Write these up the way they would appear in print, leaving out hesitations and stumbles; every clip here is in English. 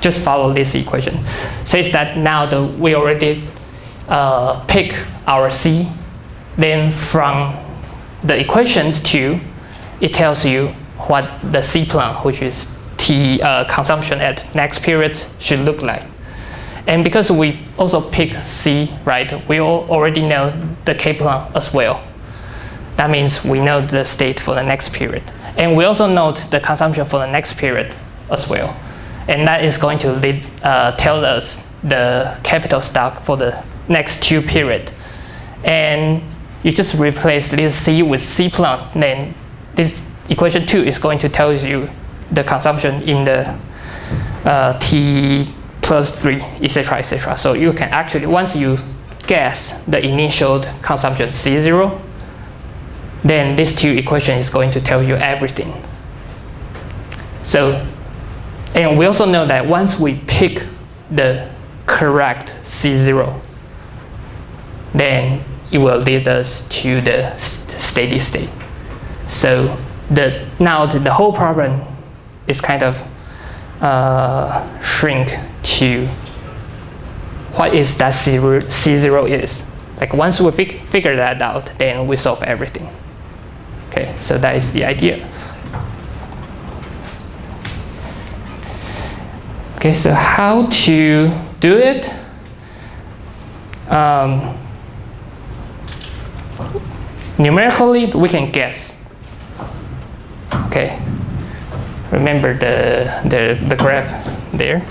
just follow this equation. Says that now we already pick our C. Then from the equations 2, it tells you what the C plan, which is T consumption at next period, should look like. And because we also pick C, right, we already know the K plan as well. That means we know the state for the next period. And we also note the consumption for the next period as well. And that is going to tell us the capital stock for the next 2 periods. And you just replace this C with C plan, then this equation 2 is going to tell you the consumption in the T plus 3, etc., etc. So you can actually, once you guess the initial consumption C0, then this 2 equation is going to tell you everything. So, and we also know that once we pick the correct C0, then it will lead us to the steady state. So now the whole problem is kind of shrink to what is that C0 is. Like once we figure that out, then we solve everything. Okay, so that is the idea. Okay, so how to do it? Numerically, we can guess. Okay, remember the graph there.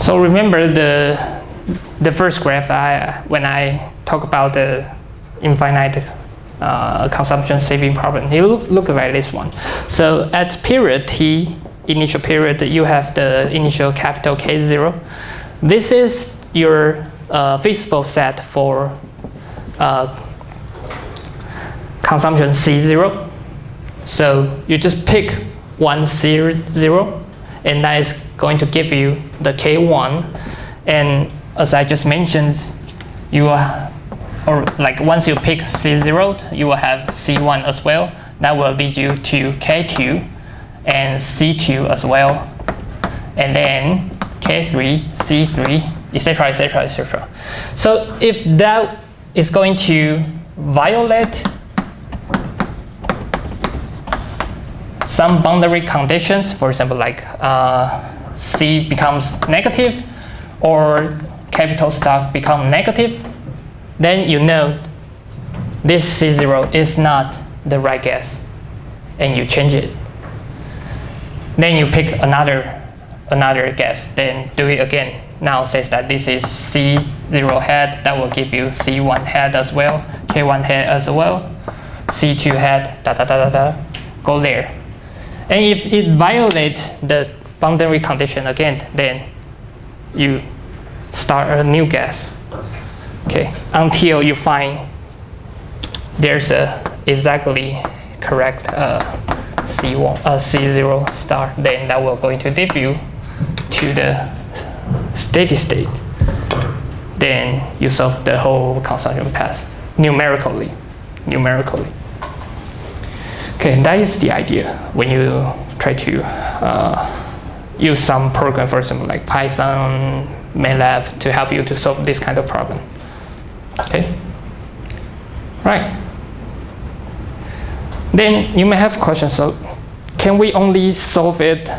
So remember the first graph when I talk about the infinite consumption saving problem. It look like this one. So at period T, initial period, you have the initial capital K0. This is your feasible set for consumption C0. So you just pick one C0, and that is going to give you the K1. And as I just mentioned, you will, or like once you pick C0, you will have C1 as well. That will lead you to K2 and C2 as well. And then K3, C3, etc., etc., etc. So if that is going to violate some boundary conditions, for example, like C becomes negative or capital stock become negative, then you know this C0 is not the right guess, and you change it. Then you pick another guess, then do it again. Now says that this is C0 head, that will give you C1 head as well, K1 head as well, C2 head, go there. And if it violates the boundary condition again, then you start a new guess. Okay, until you find there's a exactly correct C0 star, then that will going to lead you to the steady state. Then you solve the whole consumption path numerically. Okay, that is the idea when you try to use some program, for example, like Python, MATLAB, to help you to solve this kind of problem. Okay, right. Then you may have questions. So, can we only solve it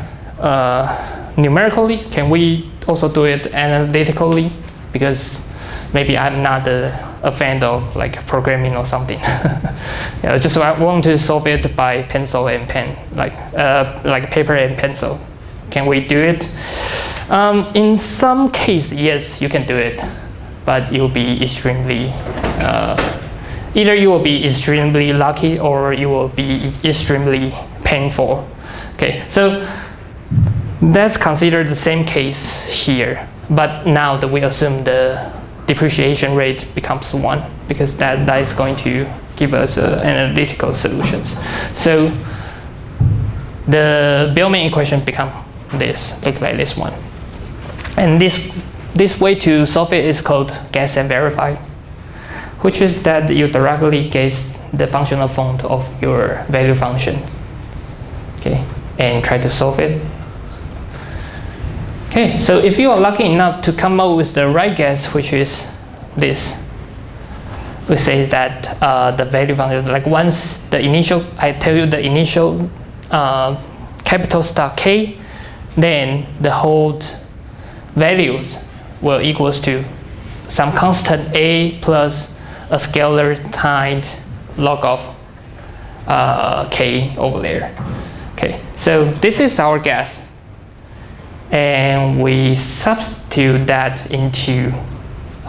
numerically? Can we also do it analytically? Because maybe I'm not a fan of like programming or something. Yeah, just I want to solve it by pencil and pen, like paper and pencil. Can we do it? In some case, yes, you can do it, but you'll be extremely either you will be extremely lucky or you will be extremely painful. Okay, so let's consider the same case here, but now that we assume the depreciation rate becomes 1, because that is going to give us analytical solutions. So the Bellman equation become look like this one. And this way to solve it is called guess and verify, which is that you directly guess the functional font of your value function, okay, and try to solve it. Okay, so if you are lucky enough to come up with the right guess, which is this, we say that the value function, like once the initial, I tell you the initial capital star K, then the whole values will equals to some constant A plus a scalar times log of K over there. Okay, so this is our guess. And we substitute that into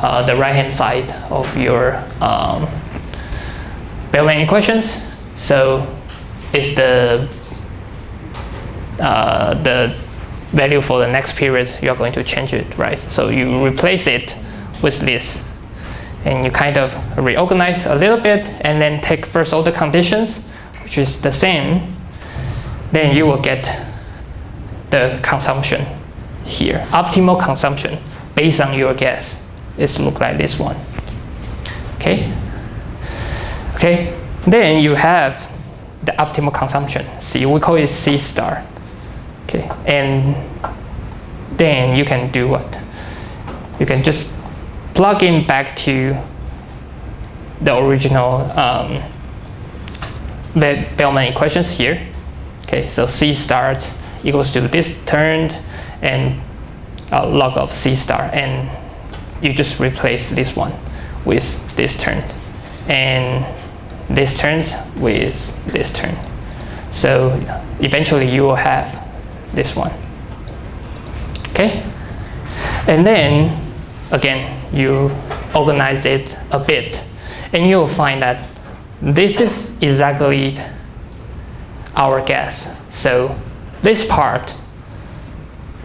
the right-hand side of your Bellman equations. So it's the value for the next period. You're going to change it, right? So you replace it with this, and you kind of reorganize a little bit, and then take first order conditions, which is the same. Then you will get the consumption here, optimal consumption based on your guess. It looks like this one. Okay. Okay. Then you have the optimal consumption. C. We call it C star. Okay. And then you can do what? You can just plug in back to the original Bellman equations here. Okay. So C stars equals to this term and log of C star, and you just replace this one with this term, and this term with this term. So eventually you will have this one. Okay? And then again you organize it a bit, and you will find that this is exactly our guess. So this part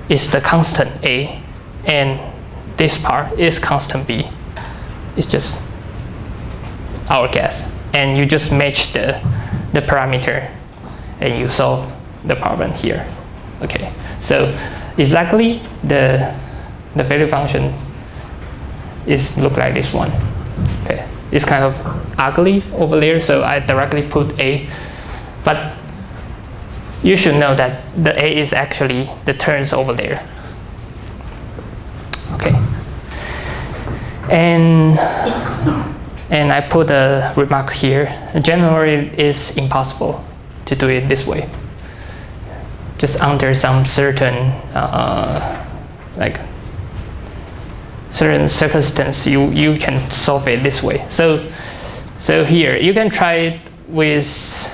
is the constant A, and this part is constant B. It's just our guess. And you just match the parameter, and you solve the problem here. Okay, so exactly the value function is look like this one. Okay, it's kind of ugly over there, so I directly put A, but you should know that the A is actually the terms over there. Okay. And I put a remark here. Generally, it's impossible to do it this way. Just under some certain certain circumstance, you can solve it this way. So here you can try it with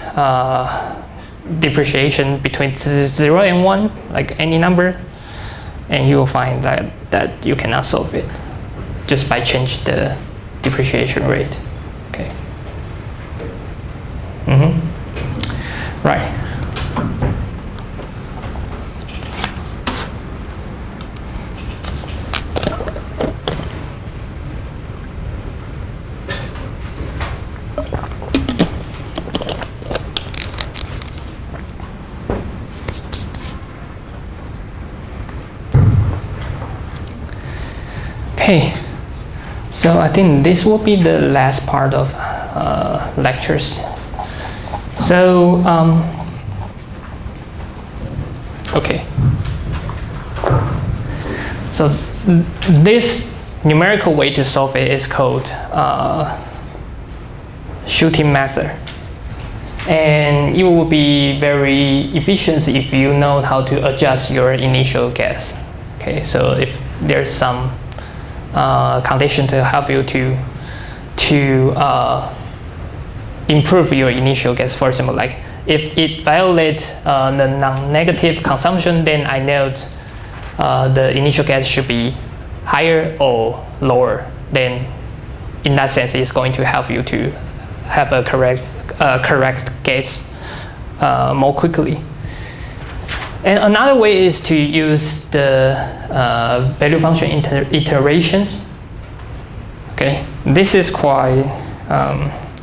depreciation between 0 and 1, like any number, and you will find that you cannot solve it just by change the depreciation rate. Okay. Right. Okay, so I think this will be the last part of lectures. So, okay. So this numerical way to solve it is called shooting method. And it will be very efficient if you know how to adjust your initial guess. Okay, so if there's some condition to help you to improve your initial guess, for example, like if it violates the non-negative consumption, then I know the initial guess should be higher or lower. Then in that sense, it's going to help you to have a correct guess more quickly. And another way is to use the value function iterations. Okay, this is quite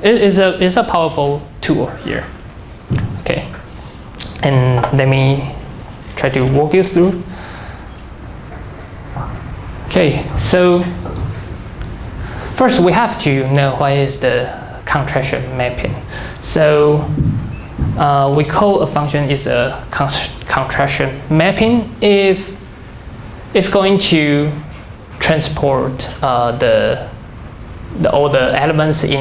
it is a powerful tool here. Okay, and let me try to walk you through. Okay, so first we have to know what is the contraction mapping. So we call a function is a contraction mapping if it's going to transport all the elements in